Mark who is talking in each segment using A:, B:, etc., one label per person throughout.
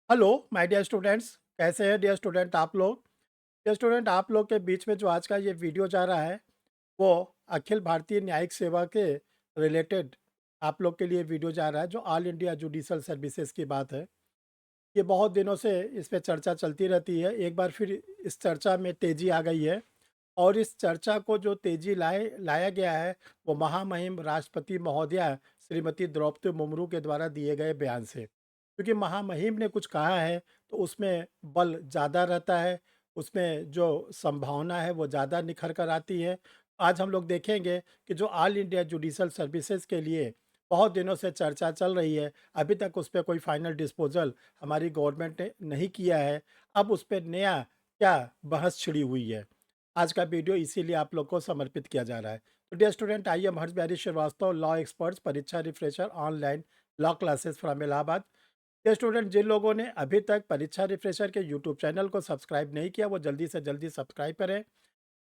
A: Hello my dear students. कैसे हैं dear student आप लोग? डियर स्टूडेंट, आप लोग के बीच में जो आज का ये वीडियो जा रहा है वो अखिल भारतीय न्यायिक सेवा के रिलेटेड आप लोग के लिए वीडियो जा रहा है, जो ऑल इंडिया जुडिशल सर्विसेज की बात है। ये बहुत दिनों से इस पे चर्चा चलती रहती है। एक बार फिर इस चर्चा में तेज़ी आ गई है और इस चर्चा को जो तेज़ी लाया गया है वो महामहिम राष्ट्रपति महोदया श्रीमती द्रौपदी मुर्मू के द्वारा दिए गए बयान से। क्योंकि महामहिम ने कुछ कहा है तो उसमें बल ज़्यादा रहता है, उसमें जो संभावना है वो ज़्यादा निखर कर आती है। आज हम लोग देखेंगे कि जो ऑल इंडिया जुडिशल सर्विसेज के लिए बहुत दिनों से चर्चा चल रही है, अभी तक उस पे कोई फाइनल डिस्पोज़ल हमारी गवर्नमेंट ने नहीं किया है। अब उस पे नया क्या बहस छिड़ी हुई है। आज का वीडियो इसीलिए आप लोग को समर्पित किया जा रहा है। तो dear student, I am Harsh Bihari Srivastava, law experts, परीक्षा refresher online law classes from Allahabad. Dear student, जिन लोगों ने अभी तक परीक्षा रिफ्रेशर के यूट्यूब चैनल को सब्सक्राइब नहीं किया वो जल्दी से जल्दी सब्सक्राइब करें,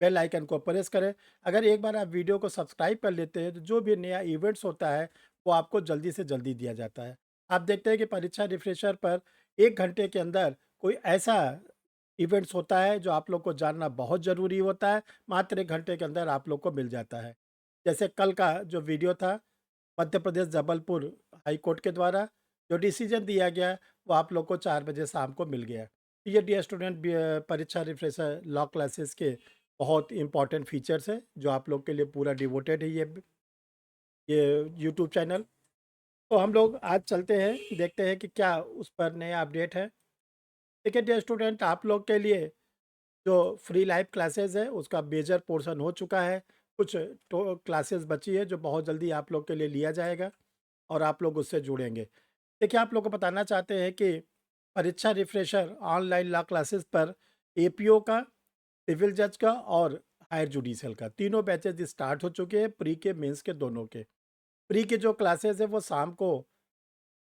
A: बेल आइकन को प्रेस करें। अगर एक बार आप वीडियो को सब्सक्राइब कर लेते हैं तो जो भी नया इवेंट्स होता है वो आपको जल्दी से जल्दी दिया जाता है। आप देखते हैं कि परीक्षा रिफ्रेशर पर 1 घंटे के अंदर कोई ऐसा इवेंट्स होता है जो आप लोग को जानना बहुत ज़रूरी होता है, मात्र 1 घंटे के अंदर आप लोग को मिल जाता है। जैसे कल का जो वीडियो था, मध्य प्रदेश जबलपुर हाई कोर्ट के द्वारा जो डिसीजन दिया गया वो आप लोग को 4 बजे शाम को मिल गया। तो ये डियर स्टूडेंट परीक्षा रिफ्रेशर लॉ क्लासेस के बहुत इंपॉर्टेंट फीचर्स है जो आप लोग के लिए पूरा डिवोटेड है ये यूट्यूब चैनल। तो हम लोग आज चलते हैं, देखते हैं कि क्या उस पर नया अपडेट है। देखिए डियर स्टूडेंट, आप लोग के लिए जो फ्री लाइव क्लासेस है उसका मेजर पोर्शन हो चुका है। कुछ तो क्लासेस बची है जो बहुत जल्दी आप लोग के लिए लिया जाएगा और आप लोग उससे जुड़ेंगे। देखिए, आप लोग को बताना चाहते हैं कि परीक्षा रिफ्रेशर ऑनलाइन लॉ क्लासेस पर एपीओ का, सिविल जज का और हायर जुडिशियल का तीनों बैचेज स्टार्ट हो चुके हैं, प्री के मेंस के दोनों के। प्री के जो क्लासेस है वो शाम को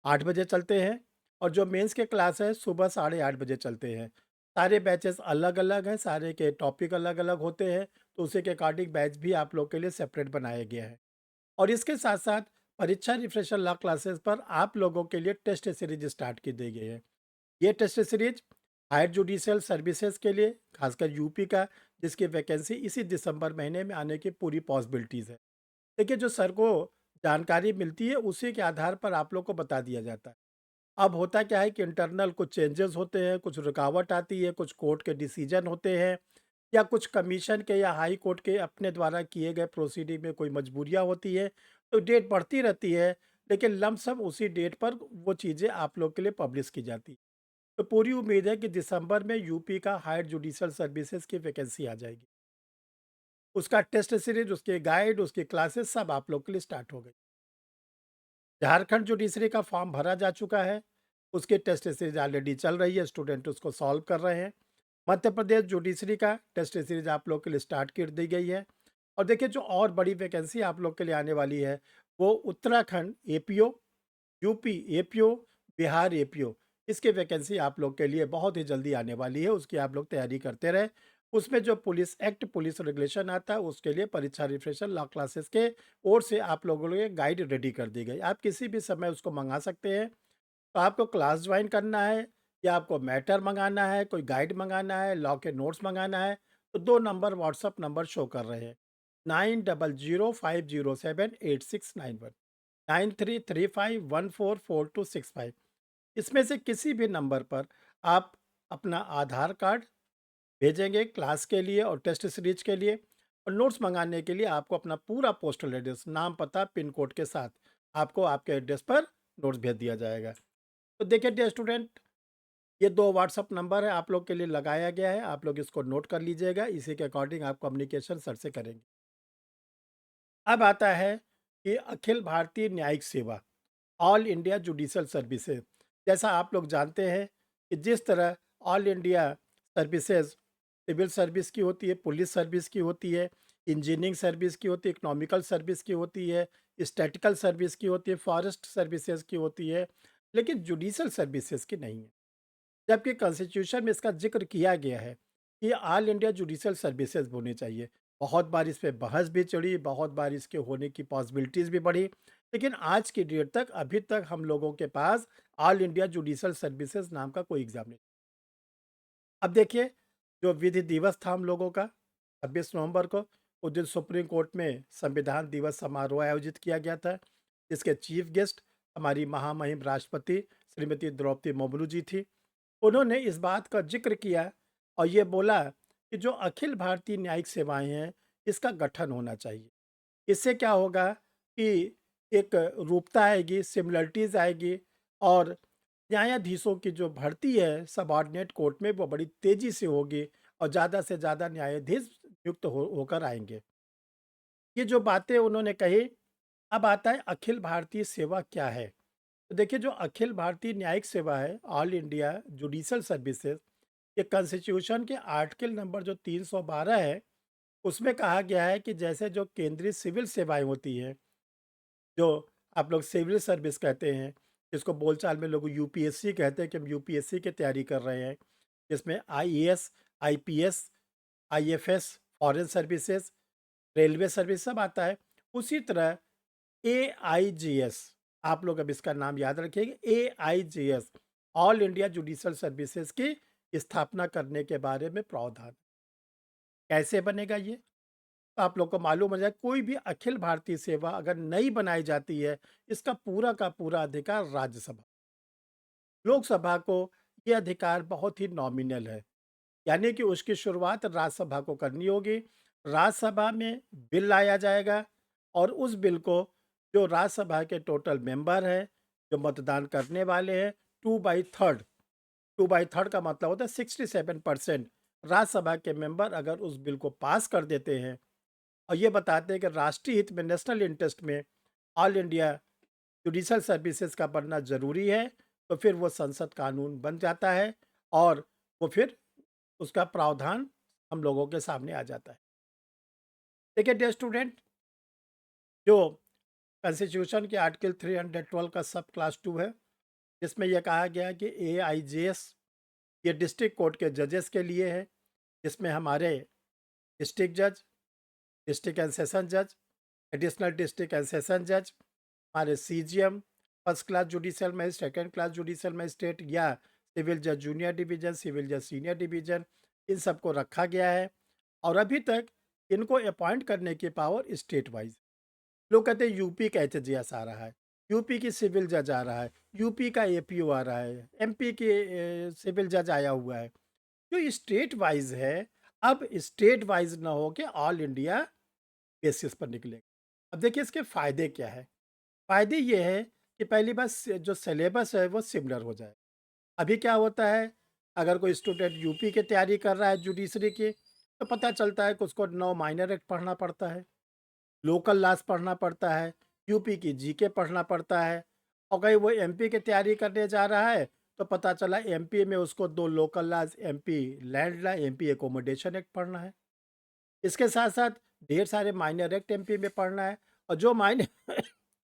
A: 8 बजे चलते हैं और जो मेंस के क्लास है सुबह 8:30 बजे चलते हैं। सारे बैचेस अलग अलग हैं, सारे के टॉपिक अलग अलग होते हैं, तो उसी के अकॉर्डिंग बैच भी आप लोग के लिए सेपरेट बनाया गया है। और इसके साथ साथ परीक्षा रिफ्रेशर लॉ क्लासेस पर आप लोगों के लिए टेस्ट सीरीज स्टार्ट की दी गई है। ये test series higher judicial services के लिए, खासकर यूपी का, जिसकी वैकेंसी इसी दिसंबर महीने में आने की पूरी पॉसिबिलिटीज़ है। देखिए, जो सर को जानकारी मिलती है उसी के आधार पर आप लोग को बता दिया जाता है। अब होता क्या है कि इंटरनल कुछ चेंजेस होते हैं, कुछ रुकावट आती है, कुछ कोर्ट के डिसीजन होते हैं या कुछ कमीशन के या हाई कोर्ट के अपने द्वारा किए गए प्रोसीडिंग में कोई मजबूरियाँ होती है, तो डेट बढ़ती रहती है, लेकिन लमसम उसी डेट पर वो चीज़ें आप लोग के लिए पब्लिश की जाती है। तो पूरी उम्मीद है कि दिसंबर में यूपी का हायर जुडिशल सर्विसेज की वैकेंसी आ जाएगी। उसका टेस्ट सीरीज, उसके गाइड, उसकी क्लासेस सब आप लोग के लिए स्टार्ट हो गई। झारखंड जुडिशरी का फॉर्म भरा जा चुका है, उसकी टेस्ट सीरीज ऑलरेडी चल रही है, स्टूडेंट उसको सॉल्व कर रहे हैं। मध्य प्रदेश जुडिशरी का टेस्ट सीरीज आप लोग के लिए स्टार्ट कर दी गई है। और देखिए, जो और बड़ी वैकेंसी आप लोग के लिए आने वाली है वो Uttarakhand APO, UP APO, Bihar APO, इसकी वैकेंसी आप लोग के लिए बहुत ही जल्दी आने वाली है। उसकी आप लोग तैयारी करते रहे। उसमें जो पुलिस एक्ट, पुलिस रेगुलेशन आता है उसके लिए परीक्षा रिफ्रेशर लॉ क्लासेस के ओर से आप लोगों के लिए गाइड रेडी कर दी गई। आप किसी भी समय उसको मंगा सकते हैं। तो आपको क्लास ज्वाइन करना है या आपको मैटर मंगाना है, कोई गाइड मंगाना है, लॉ के नोट्स मंगाना है, तो 2 नंबर व्हाट्सअप नंबर शो कर रहे हैं, 9005078691, 9335144265। इसमें से किसी भी नंबर पर आप अपना आधार कार्ड भेजेंगे क्लास के लिए और टेस्ट सीरीज के लिए, और नोट्स मंगाने के लिए आपको अपना पूरा पोस्टल एड्रेस, नाम, पता, पिन कोड के साथ आपको आपके एड्रेस पर नोट्स भेज दिया जाएगा। तो देखिए डियर स्टूडेंट, ये 2 व्हाट्सअप नंबर है आप लोग के लिए लगाया गया है, आप लोग इसको नोट कर लीजिएगा, इसी के अकॉर्डिंग आप कम्युनिकेशन सर से करेंगे। अब आता है कि अखिल भारतीय न्यायिक सेवा, ऑल इंडिया जुडिशल सर्विसेज। जैसा आप लोग जानते हैं कि जिस तरह all India services civil service की होती है, पुलिस सर्विस की होती है, इंजीनियरिंग सर्विस की होती है, इकोनॉमिकल सर्विस की होती है, स्टैटिकल सर्विस की होती है, फॉरेस्ट सर्विसेज की होती है, लेकिन जुडिशल सर्विसेज की नहीं है। जबकि कॉन्स्टिट्यूशन में इसका जिक्र किया गया है कि ऑल इंडिया जुडिशल सर्विसेज होनी चाहिए। बहुत बार इस पे बहस भी चढ़ी, बहुत बार इसके होने की पॉसिबिलिटीज़ भी बढ़ी, लेकिन आज की डेट तक अभी तक हम लोगों के पास ऑल इंडिया जुडिशल सर्विसेज नाम का कोई एग्ज़ाम नहीं। अब देखिए, जो विधि दिवस था हम लोगों का 26 नवंबर को, उस दिन सुप्रीम कोर्ट में संविधान दिवस समारोह आयोजित किया गया था, जिसके चीफ गेस्ट हमारी महामहिम राष्ट्रपति श्रीमती द्रौपदी मुर्मू जी थी। उन्होंने इस बात का ज़िक्र किया और ये बोला कि जो अखिल भारतीय न्यायिक सेवाएँ हैं, इसका गठन होना चाहिए। इससे क्या होगा कि एक रूपता आएगी, सिमिलरिटीज़ आएगी और न्यायाधीशों की जो भर्ती है सबऑर्डिनेट कोर्ट में वो बड़ी तेज़ी से होगी और ज़्यादा से ज़्यादा न्यायाधीश नियुक्त होकर आएँगे। ये जो बातें उन्होंने कही, अब आता है अखिल भारतीय सेवा क्या है? तो देखिए, जो अखिल भारतीय न्यायिक सेवा है, ऑल इंडिया जुडिशल सर्विसेज़, ये कॉन्स्टिट्यूशन के आर्टिकल नंबर जो 312 है, उसमें कहा गया है कि जैसे जो केंद्रीय सिविल सेवाएँ होती हैं, जो आप लोग सिविल सर्विस कहते हैं, जिसको बोलचाल में लोग यूपीएससी कहते हैं कि हम यूपीएससी की तैयारी कर रहे हैं, जिसमें IAS, IPS, IFS, foreign services, railway service सब आता है। उसी तरह एआईजीएस, आप लोग अब इसका नाम याद रखिएगा, एआईजीएस, ऑल इंडिया जुडिशल सर्विसेज की स्थापना करने के बारे में प्रावधान। कैसे बनेगा ये? तो आप लोग को मालूम हो जाए, कोई भी अखिल भारतीय सेवा अगर नई बनाई जाती है, इसका पूरा का पूरा अधिकार राज्यसभा, लोकसभा को ये अधिकार बहुत ही नॉमिनल है। यानी कि उसकी शुरुआत राज्यसभा को करनी होगी। राज्यसभा में बिल लाया जाएगा और उस बिल को जो राज्यसभा के टोटल मेंबर हैं, जो मतदान करने वाले हैं, 2/3, 2/3 का मतलब होता है 67% राज्यसभा के मेंबर अगर उस बिल को पास कर देते हैं और ये बताते हैं कि राष्ट्रीय हित में, नेशनल इंटरेस्ट में ऑल इंडिया जुडिशल सर्विसेज का बनना ज़रूरी है, तो फिर वो संसद कानून बन जाता है और वो फिर उसका प्रावधान हम लोगों के सामने आ जाता है। देखिए डियर स्टूडेंट, जो कॉन्स्टिट्यूशन के आर्टिकल 312 का सब क्लास 2 है, जिसमें यह कहा गया है कि एआईजेएस ये डिस्ट्रिक्ट कोर्ट के जजेस के लिए है, जिसमें हमारे डिस्ट्रिक्ट जज, डिस्ट्रिक्ट एंड सेशन जज, एडिशनल डिस्ट्रिक्ट एंड सेशन जज, हमारे CGM, first class judicial magistrate, second class judicial magistrate या सिविल जज जूनियर डिवीजन, सिविल जज सीनियर डिवीजन, इन सबको रखा गया है। और अभी तक इनको अपॉइंट करने की पावर स्टेट वाइज। लोग कहते हैं यूपी का एचजीएस आ रहा है, यूपी की सिविल जज आ रहा है, यूपी का एपीओ आ रहा है, एमपी के सिविल जज आया हुआ है। जो स्टेट वाइज है, अब स्टेट वाइज ना हो के ऑल इंडिया बेसिस पर निकलेगा। अब देखिए इसके फ़ायदे क्या है? फ़ायदे ये हैं कि पहली बात, जो सिलेबस है वो सिमिलर हो जाए। अभी क्या होता है, अगर कोई स्टूडेंट यूपी की तैयारी कर रहा है जुडिशरी की, तो पता चलता है कि उसको 9 माइनर एक्ट पढ़ना पड़ता है, लोकल लॉज़ पढ़ना पड़ता है, यूपी की जीके पढ़ना पड़ता है। और कहीं वो एमपी की तैयारी करने जा रहा है, तो पता चला एमपी में उसको 2 local laws, MP land law, MP accommodation act पढ़ना है। इसके साथ-साथ ढेर सारे माइनर एक्ट एमपी में पढ़ना है और जो माइनर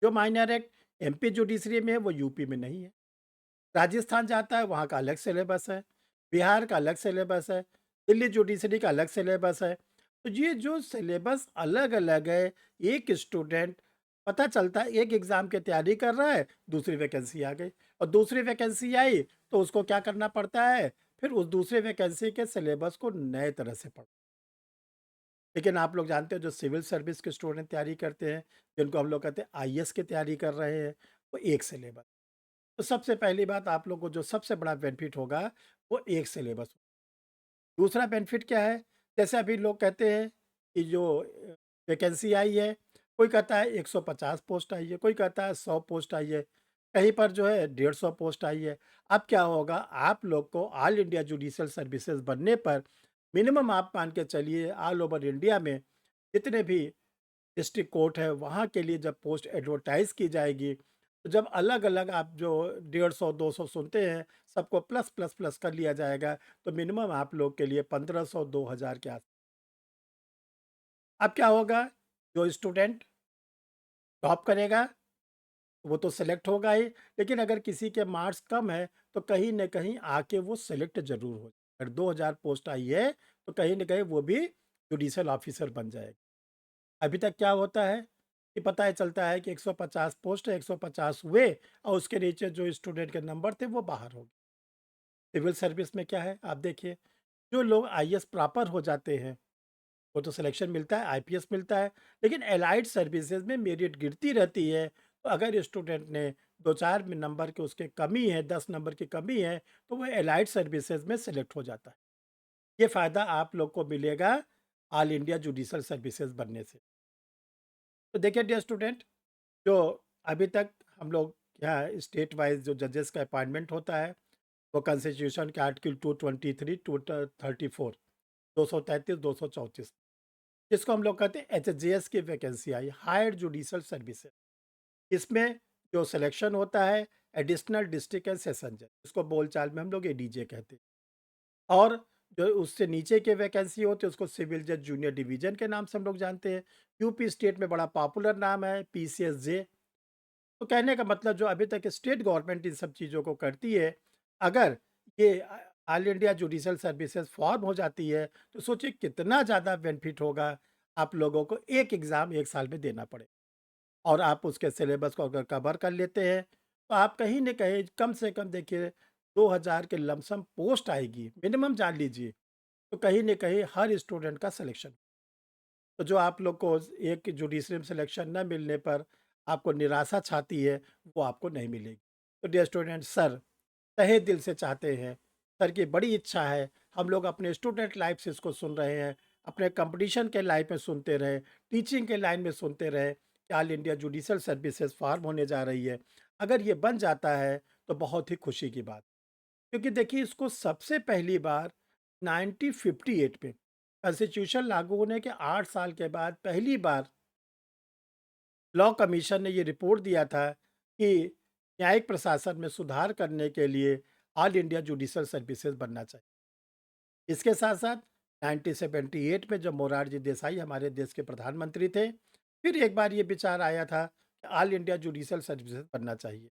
A: जो माइनर एक्ट एमपी जुडिशरी में है, वो यूपी में नहीं है। राजस्थान जाता है, वहाँ का अलग सिलेबस है, बिहार का अलग सिलेबस है, दिल्ली जुडिशरी का अलग सिलेबस है। तो ये जो सिलेबस अलग-अलग है, एक स्टूडेंट पता चलता है एक एग्ज़ाम की तैयारी कर रहा है, दूसरी वैकेंसी आ गई और दूसरी वैकेंसी आई तो उसको क्या करना पड़ता है, फिर उस दूसरे वैकेंसी के सिलेबस को नए तरह से पढ़। लेकिन आप लोग जानते हो, जो सिविल सर्विस के स्टूडेंट तैयारी करते हैं, जिनको हम लोग कहते हैं आईएएस की तैयारी कर रहे हैं, वो एक सिलेबस। तो सबसे पहली बात, आप लोग को जो सबसे बड़ा बेनिफिट होगा, वो एक सिलेबस। दूसरा बेनिफिट क्या है? जैसे अभी लोग कहते हैं कि जो वैकेंसी आई है, कोई कहता है 150 पोस्ट आई है, कोई कहता है 100 पोस्ट आई है, कहीं पर जो है 150 पोस्ट आई है। अब क्या होगा, आप लोग को ऑल इंडिया जुडिशियल सर्विसेज बनने पर मिनिमम आप मान के चलिए ऑल ओवर इंडिया में जितने भी डिस्ट्रिक्ट कोर्ट है, वहाँ के लिए जब पोस्ट एडवर्टाइज़ की जाएगी, तो जब अलग-अलग आप जो 150 200 सुनते हैं, सबको प्लस, प्लस, प्लस कर लिया जाएगा, तो मिनिमम आप लोग के लिए 1500 2000 के आस। अब क्या होगा, जो स्टूडेंट टॉप करेगा, वो तो सेलेक्ट होगा ही, लेकिन अगर किसी के मार्क्स कम है, तो कहीं न कहीं आके वो सेलेक्ट ज़रूर हो। अगर 2000 पोस्ट आई है, तो कहीं न कहीं वो भी जुडिशियल ऑफ़िसर बन जाएगा। अभी तक क्या होता है, कि पता ही चलता है कि 150 पोस्ट है, 150 हुए और उसके नीचे जो स्टूडेंट के नंबर थे वो बाहर हो गए। सिविल सर्विस में क्या है आप देखिए, जो लोग आईएएस प्रॉपर हो जाते हैं वो तो सिलेक्शन मिलता है, आईपीएस मिलता है, लेकिन एलाइड सर्विसेज में मेरिट गिरती रहती है। तो अगर स्टूडेंट ने 2-4 में नंबर के उसके कमी है, 10 नंबर की कमी है, तो वो एलाइड सर्विसेज में सेलेक्ट हो जाता है। ये फ़ायदा आप लोग को मिलेगा ऑल इंडिया जुडिशल सर्विसेज बनने से। तो देखिए डियर स्टूडेंट, जो अभी तक हम लोग यहाँ स्टेट वाइज जो जजेस का अपॉइंटमेंट होता है, वो कॉन्स्टिट्यूशन के आर्टिकल 223, 234, 233, 234, जिसको हम लोग कहते हैं एचजेएस की वैकेंसी आई, हायर जुडिशल सर्विसेज। इसमें जो सिलेक्शन होता है एडिशनल डिस्ट्रिक्ट एंड सेशन जज, इसको बोलचाल में हम लोग एडीजे कहते हैं। और जो उससे नीचे के वैकेंसी होते हैं उसको सिविल जज जूनियर डिवीजन के नाम से हम लोग जानते हैं। यूपी स्टेट में बड़ा पॉपुलर नाम है पीसीएसजे। तो कहने का मतलब जो अभी तक स्टेट गवर्नमेंट इन सब चीज़ों को करती है, अगर ये all India judicial services form हो जाती है तो सोचिए कितना ज़्यादा बेनिफिट होगा। आप लोगों को एक एग्ज़ाम 1 साल में देना पड़े और आप उसके सिलेबस को अगर कवर कर लेते हैं तो आप कहीं न कहीं कम से कम देखिए 2000 के लमसम पोस्ट आएगी, मिनिमम जान लीजिए। तो कहीं न कहीं हर स्टूडेंट का सिलेक्शन, तो जो आप लोग को एक जुडिशरी में सिलेक्शन न मिलने पर आपको निराशा छाती है, वो आपको नहीं मिलेगी। तो डियर स्टूडेंट, सर तहे दिल से चाहते हैं, सर की बड़ी इच्छा है, हम लोग अपने स्टूडेंट लाइफ से इसको सुन रहे हैं, अपने कंपटीशन के लाइफ में सुनते रहे, टीचिंग के लाइन में सुनते रहे कि all India judicial services form होने जा रही है। अगर ये बन जाता है तो बहुत ही खुशी की बात, क्योंकि देखिए इसको सबसे पहली बार 1958 में कॉन्स्टिट्यूशन लागू होने के 8 साल के बाद पहली बार लॉ कमीशन ने ये रिपोर्ट दिया था कि न्यायिक प्रशासन में सुधार करने के लिए ऑल इंडिया जुडिशल सर्विसेज बनना चाहिए। इसके साथ साथ 1978 में जब मोरारजी देसाई हमारे देश के प्रधानमंत्री थे, फिर एक बार ये विचार आया था कि ऑल इंडिया जुडिशल सर्विसेज बनना चाहिए।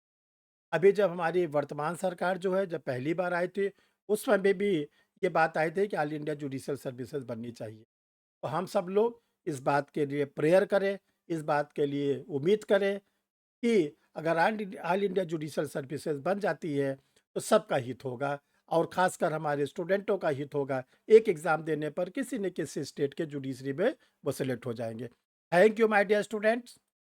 A: अभी जब हमारी वर्तमान सरकार जो है, जब पहली बार आई थी, उस समय भी ये बात आई थी कि ऑल इंडिया जुडिशल सर्विसेज बननी चाहिए। तो हम सब लोग इस बात के लिए प्रेयर करें, इस बात के लिए उम्मीद करें कि अगर ऑल इंडिया जुडिशल सर्विसेज बन जाती है तो सबका हित होगा और ख़ासकर हमारे स्टूडेंटों का हित होगा। एक एग्ज़ाम देने पर किसी न किसी स्टेट के जुडिशरी में वो सेलेक्ट हो जाएँगे। Thank you my dear students.